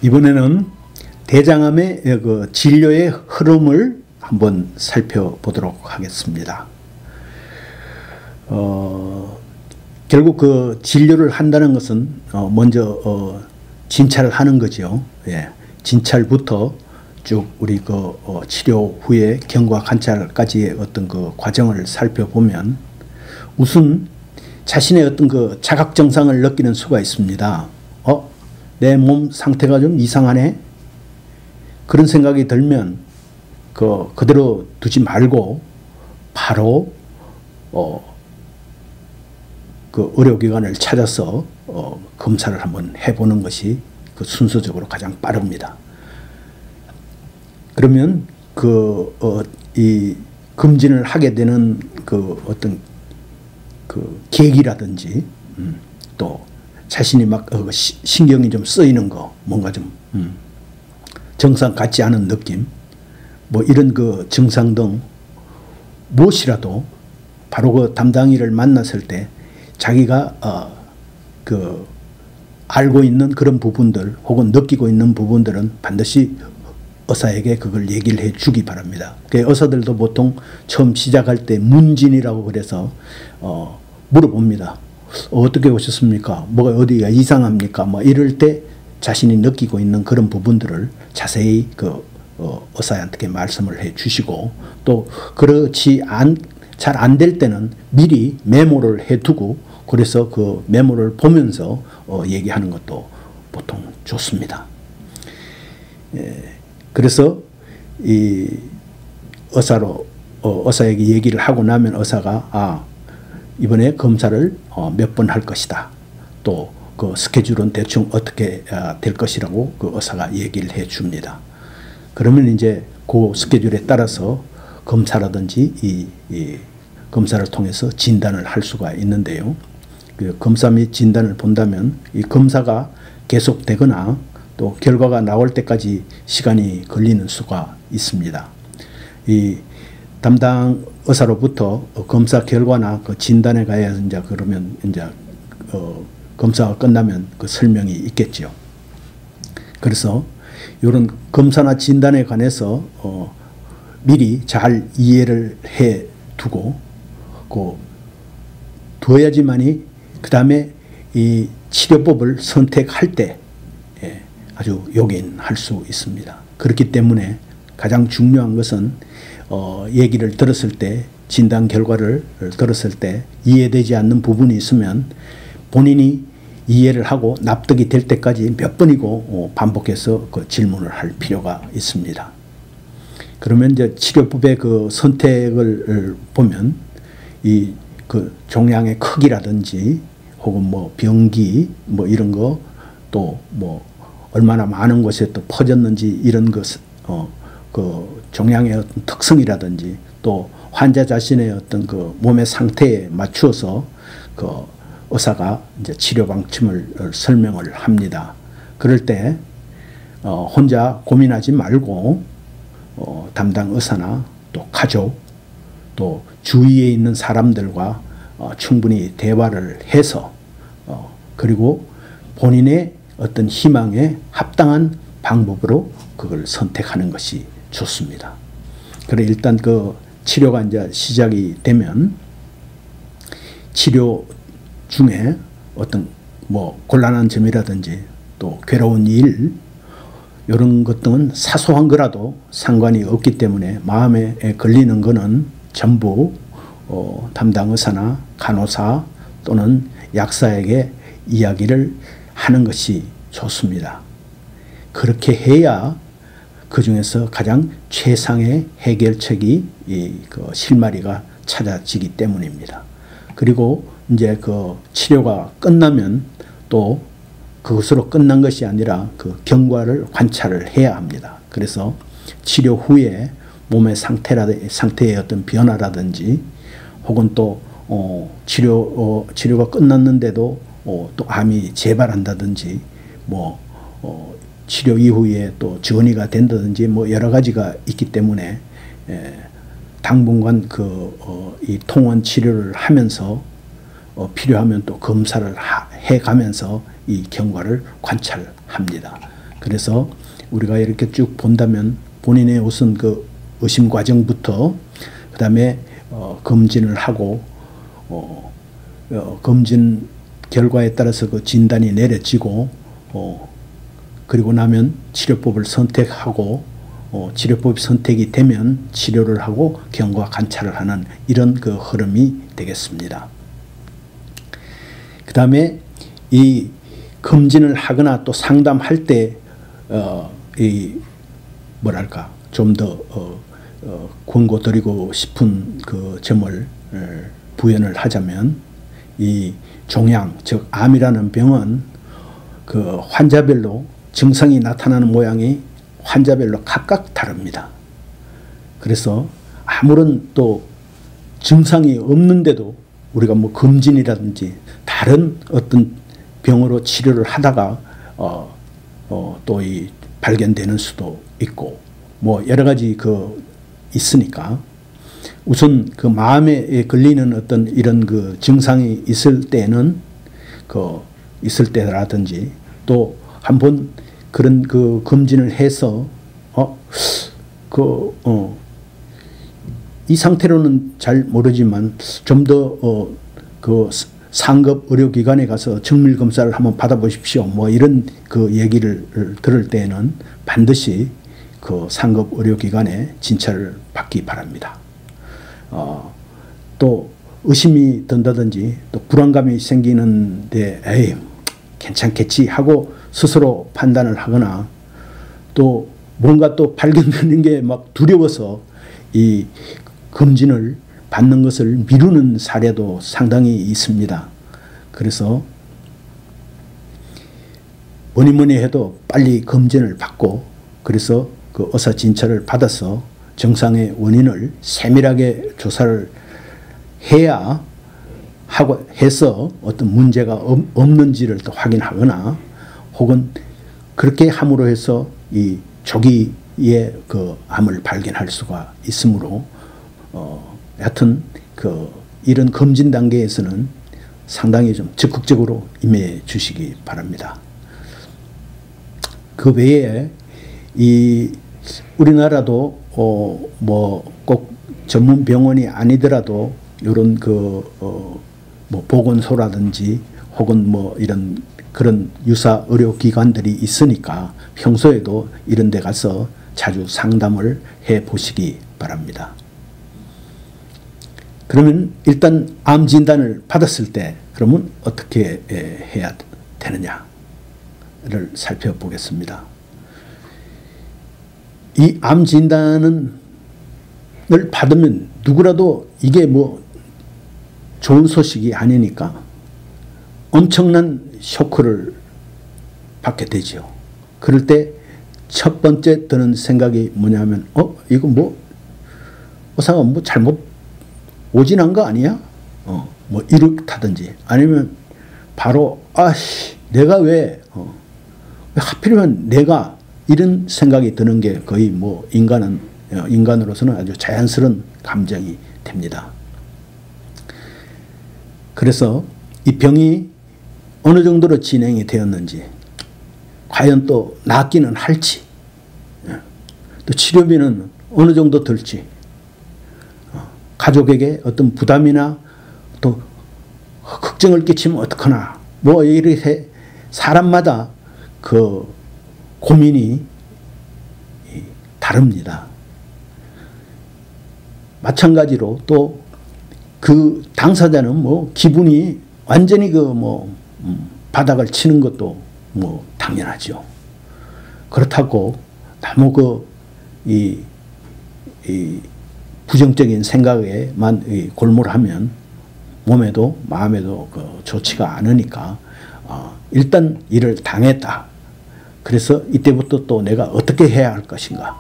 이번에는 대장암의 그 진료의 흐름을 한번 살펴보도록 하겠습니다. 결국 그 진료를 한다는 것은 먼저 진찰을 하는 거죠. 예. 진찰부터 쭉 우리 그 치료 후에 경과 관찰까지의 어떤 그 과정을 살펴보면 우선 자신의 어떤 그 자각 증상을 느끼는 수가 있습니다. 내 몸 상태가 좀 이상하네. 그런 생각이 들면 그대로 두지 말고 바로 그 의료기관을 찾아서 검사를 한번 해보는 것이 그 순서적으로 가장 빠릅니다. 그러면 이 검진을 하게 되는 그 어떤 그 계기라든지 또 자신이 막 신경이 좀 쓰이는 거, 뭔가 좀 정상 같지 않은 느낌, 뭐 이런 그 증상 등 무엇이라도 바로 그 담당의를 만났을 때 자기가 그 알고 있는 그런 부분들 혹은 느끼고 있는 부분들은 반드시 의사에게 그걸 얘기를 해 주기 바랍니다. 의사들도 보통 처음 시작할 때 문진이라고 그래서 물어봅니다. 어떻게 오셨습니까? 뭐가 어디가 이상합니까? 뭐 이럴 때 자신이 느끼고 있는 그런 부분들을 자세히 그 의사한테 말씀을 해 주시고, 또 그렇지 잘 안 될 때는 미리 메모를 해 두고 그래서 그 메모를 보면서 얘기하는 것도 보통 좋습니다. 그래서 이 의사에게 얘기를 하고 나면 의사가 이번에 검사를 몇 번 할 것이다. 또 그 스케줄은 대충 어떻게 될 것이라고 그 의사가 얘기를 해 줍니다. 그러면 이제 그 스케줄에 따라서 검사라든지 이 검사를 통해서 진단을 할 수가 있는데요. 그 검사 및 진단을 본다면 이 검사가 계속되거나 또 결과가 나올 때까지 시간이 걸리는 수가 있습니다. 이 담당 의사로부터 검사 결과나 그 진단에 가야 이제 그러면 이제 검사가 끝나면 그 설명이 있겠죠. 그래서 이런 검사나 진단에 관해서 미리 잘 이해를 해 두고 두어야지만이 그 다음에 이 치료법을 선택할 때 아주 요긴할 수 있습니다. 그렇기 때문에 가장 중요한 것은 얘기를 들었을 때, 진단 결과를 들었을 때 이해되지 않는 부분이 있으면 본인이 이해를 하고 납득이 될 때까지 몇 번이고 반복해서 그 질문을 할 필요가 있습니다. 그러면 이제 치료법의 그 선택을 보면 이 그 종양의 크기라든지 혹은 뭐 병기 뭐 이런 거, 또 뭐 얼마나 많은 곳에 또 퍼졌는지 이런 것, 그 종양의 어떤 특성이라든지 또 환자 자신의 어떤 그 몸의 상태에 맞추어서 그 의사가 이제 치료 방침을 설명을 합니다. 그럴 때 혼자 고민하지 말고 담당 의사나 또 가족 또 주위에 있는 사람들과 충분히 대화를 해서 그리고 본인의 어떤 희망에 합당한 방법으로 그걸 선택하는 것이 좋습니다. 그래 일단 그 치료가 이제 시작이 되면 치료 중에 어떤 뭐 곤란한 점이라든지 또 괴로운 일 이런 것들은 사소한 거라도 상관이 없기 때문에 마음에 걸리는 거는 전부 담당 의사나 간호사 또는 약사에게 이야기를 하는 것이 좋습니다. 그렇게 해야 그 중에서 가장 최상의 해결책이 그 실마리가 찾아지기 때문입니다. 그리고 이제 그 치료가 끝나면 또 그것으로 끝난 것이 아니라 그 경과를 관찰을 해야 합니다. 그래서 치료 후에 몸의 상태의 어떤 변화라든지 혹은 또 치료가 끝났는데도 또 암이 재발한다든지 뭐 치료 이후에 또 전이가 된다든지 뭐 여러 가지가 있기 때문에 당분간 이 통원 치료를 하면서 필요하면 또 검사를 해가면서 이 경과를 관찰합니다. 그래서 우리가 이렇게 쭉 본다면 본인의 우선 그 의심 과정부터 그 다음에 검진을 하고 검진 결과에 따라서 그 진단이 내려지고 그리고 나면 치료법을 선택하고 치료법이 선택이 되면 치료를 하고 경과 관찰을 하는 이런 그 흐름이 되겠습니다. 그 다음에 이 검진을 하거나 또 상담할 때 이 뭐랄까 좀 더 권고드리고 싶은 그 점을 부연을 하자면 이 종양 즉 암이라는 병은 그 환자별로 증상이 나타나는 모양이 환자별로 각각 다릅니다. 그래서 아무런 또 증상이 없는데도 우리가 뭐 검진이라든지 다른 어떤 병으로 치료를 하다가 또 이 발견되는 수도 있고 뭐 여러 가지 그 있으니까 우선 그 마음에 걸리는 어떤 이런 그 증상이 있을 때는 있을 때라든지 또 한번 그런 그 검진을 해서 이 상태로는 잘 모르지만 좀 더 그 상급 의료기관에 가서 정밀 검사를 한번 받아보십시오. 뭐 이런 그 얘기를 들을 때는 반드시 그 상급 의료기관에 진찰을 받기 바랍니다. 또 의심이 든다든지 또 불안감이 생기는데 에이 괜찮겠지 하고 스스로 판단을 하거나 또 뭔가 또 발견되는 게 막 두려워서 이 검진을 받는 것을 미루는 사례도 상당히 있습니다. 그래서 뭐니 해도 빨리 검진을 받고 그래서 그 의사 진찰을 받아서 정상의 원인을 세밀하게 조사를 해야 해서 어떤 문제가 없는지를 또 확인하거나 혹은 그렇게 함으로 해서 이 조기에 그 암을 발견할 수가 있으므로 여하튼 이런 검진 단계에서는 상당히 좀 적극적으로 임해 주시기 바랍니다. 그 외에 이 우리나라도 뭐 꼭 전문 병원이 아니더라도 이런 뭐 보건소라든지 혹은 뭐 이런 그런 유사 의료기관들이 있으니까 평소에도 이런 데 가서 자주 상담을 해 보시기 바랍니다. 그러면 일단 암 진단을 받았을 때 그러면 어떻게 해야 되느냐를 살펴보겠습니다. 이 암 진단을 받으면 누구라도 이게 뭐 좋은 소식이 아니니까 엄청난 쇼크를 받게 되죠. 그럴 때 첫 번째 드는 생각이 뭐냐면 이거 뭐 의사가 뭐 잘못 오진한 거 아니야? 뭐 이렇다든지 아니면 바로 내가 왜 하필이면 내가 이런 생각이 드는 게 거의 뭐 인간으로서는 아주 자연스러운 감정이 됩니다. 그래서 이 병이 어느 정도로 진행이 되었는지 과연 또 낫기는 할지 또 치료비는 어느 정도 들지 가족에게 어떤 부담이나 또 걱정을 끼치면 어떡하나 뭐 이렇게 사람마다 그 고민이 다릅니다. 마찬가지로 또 그 당사자는 뭐 기분이 완전히 바닥을 치는 것도 뭐 당연하죠. 그렇다고 너무 이 부정적인 생각에만 골몰하면 몸에도 마음에도 좋지가 않으니까 일단 이를 당했다. 그래서 이때부터 또 내가 어떻게 해야 할 것인가.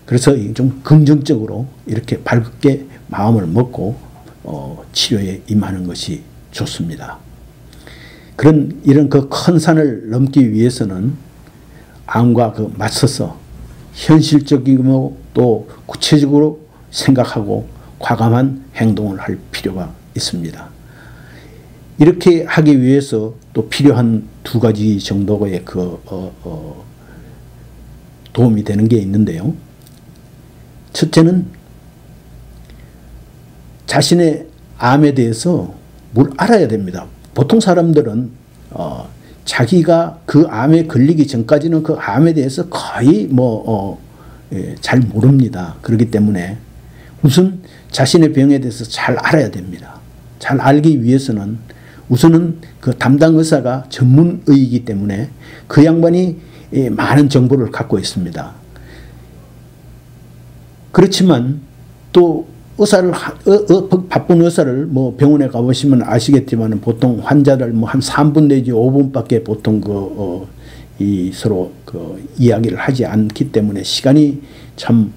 그래서 좀 긍정적으로 이렇게 밝게 마음을 먹고 치료에 임하는 것이 좋습니다. 이런 그 큰 산을 넘기 위해서는 암과 맞서서 현실적이고 또 구체적으로 생각하고 과감한 행동을 할 필요가 있습니다. 이렇게 하기 위해서 또 필요한 두 가지 정도의 도움이 되는 게 있는데요. 첫째는 자신의 암에 대해서 뭘 알아야 됩니다. 보통 사람들은 자기가 그 암에 걸리기 전까지는 그 암에 대해서 거의 잘 모릅니다. 그렇기 때문에 우선 자신의 병에 대해서 잘 알아야 됩니다. 잘 알기 위해서는 우선은 그 담당 의사가 전문의이기 때문에 그 양반이 많은 정보를 갖고 있습니다. 그렇지만 또 바쁜 의사를 병원에 가보시면 아시겠지만 보통 환자를 한 3분 내지 5분밖에 보통 서로 이야기를 하지 않기 때문에 시간이 참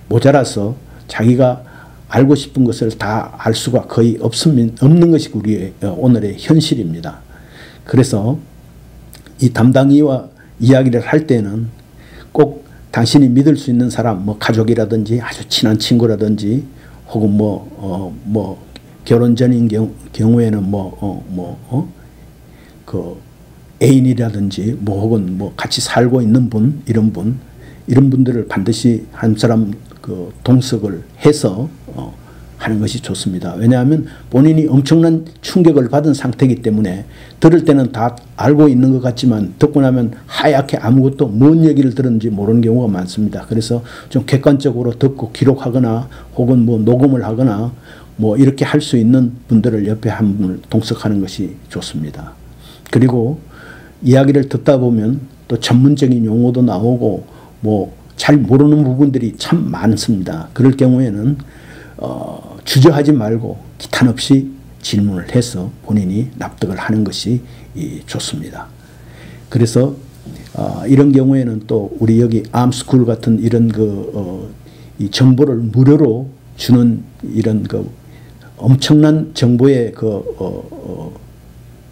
모자라서 자기가 알고 싶은 것을 다 알 수가 거의 없는 것이 우리의 오늘의 현실입니다. 그래서 이 담당의와 이야기를 할 때는 꼭 당신이 믿을 수 있는 사람, 가족이라든지 아주 친한 친구라든지 혹은 결혼 전인 경우에는 애인이라든지 혹은 같이 살고 있는 분, 이런 분들을 반드시 한 사람 동석을 해서 하는 것이 좋습니다. 왜냐하면 본인이 엄청난 충격을 받은 상태이기 때문에 들을 때는 다 알고 있는 것 같지만 듣고 나면 하얗게 아무것도 뭔 얘기를 들었는지 모르는 경우가 많습니다. 그래서 좀 객관적으로 듣고 기록하거나 혹은 녹음을 하거나 이렇게 할 수 있는 분들을 옆에 한 분을 동석하는 것이 좋습니다. 그리고 이야기를 듣다 보면 또 전문적인 용어도 나오고 잘 모르는 부분들이 참 많습니다. 그럴 경우에는 주저하지 말고 기탄 없이 질문을 해서 본인이 납득을 하는 것이 좋습니다. 그래서 이런 경우에는 또 우리 여기 암스쿨 같은 이런 이 정보를 무료로 주는 이런 엄청난 정보의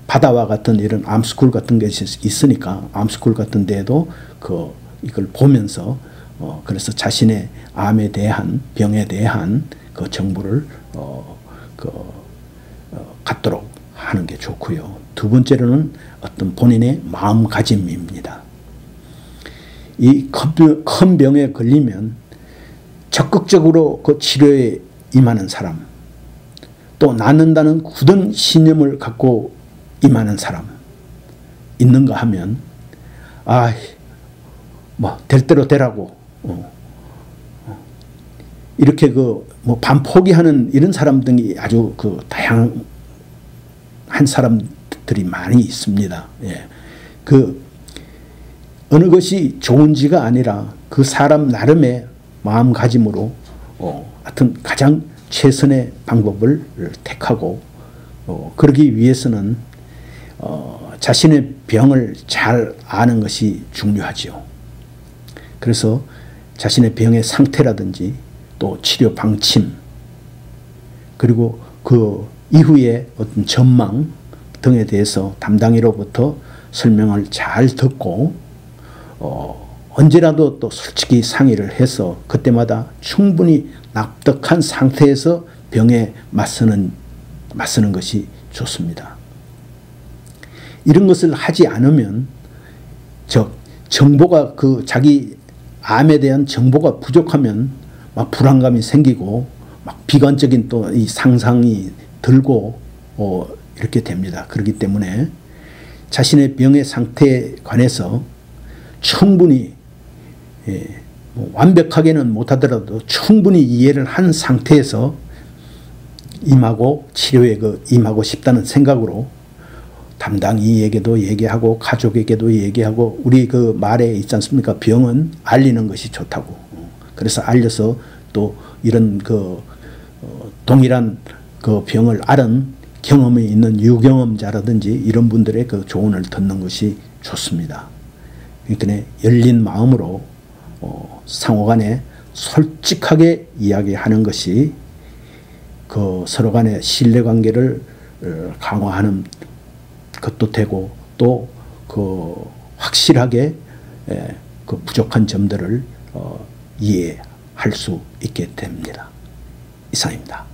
바다와 같은 이런 암스쿨 같은 것이 있으니까 암스쿨 같은 데에도 이걸 보면서 그래서 자신의 암에 대한 병에 대한 그 정보를 갖도록 하는 게 좋고요. 두 번째로는 어떤 본인의 마음가짐입니다. 이 큰 병에 걸리면 적극적으로 그 치료에 임하는 사람, 또 낫는다는 굳은 신념을 갖고 임하는 사람 있는가 하면 될 대로 되라고 이렇게 반포기하는 이런 사람들이 아주 다양한 사람들이 많이 있습니다. 예. 어느 것이 좋은지가 아니라 그 사람 나름의 마음가짐으로 하여튼 가장 최선의 방법을 택하고 그러기 위해서는 자신의 병을 잘 아는 것이 중요하죠. 그래서 자신의 병의 상태라든지 또 치료 방침 그리고 그 이후에 어떤 전망 등에 대해서 담당이로부터 설명을 잘 듣고 언제라도 또 솔직히 상의를 해서 그때마다 충분히 납득한 상태에서 병에 맞서는 것이 좋습니다. 이런 것을 하지 않으면 정보가 자기 암에 대한 정보가 부족하면 불안감이 생기고 비관적인 또 이 상상이 들고 이렇게 됩니다. 그렇기 때문에 자신의 병의 상태에 관해서 충분히 완벽하게는 못하더라도 충분히 이해를 한 상태에서 임하고 치료에 임하고 싶다는 생각으로 담당이에게도 얘기하고 가족에게도 얘기하고 우리 말에 있지 않습니까? 병은 알리는 것이 좋다고. 그래서 알려서 또 이런 동일한 병을 앓은 경험이 있는 유경험자라든지 이런 분들의 조언을 듣는 것이 좋습니다. 그러니까 열린 마음으로 상호간에 솔직하게 이야기하는 것이 서로 간의 신뢰관계를 강화하는 것도 되고 또 확실하게 부족한 점들을 이해할 수 있게 됩니다. 이상입니다.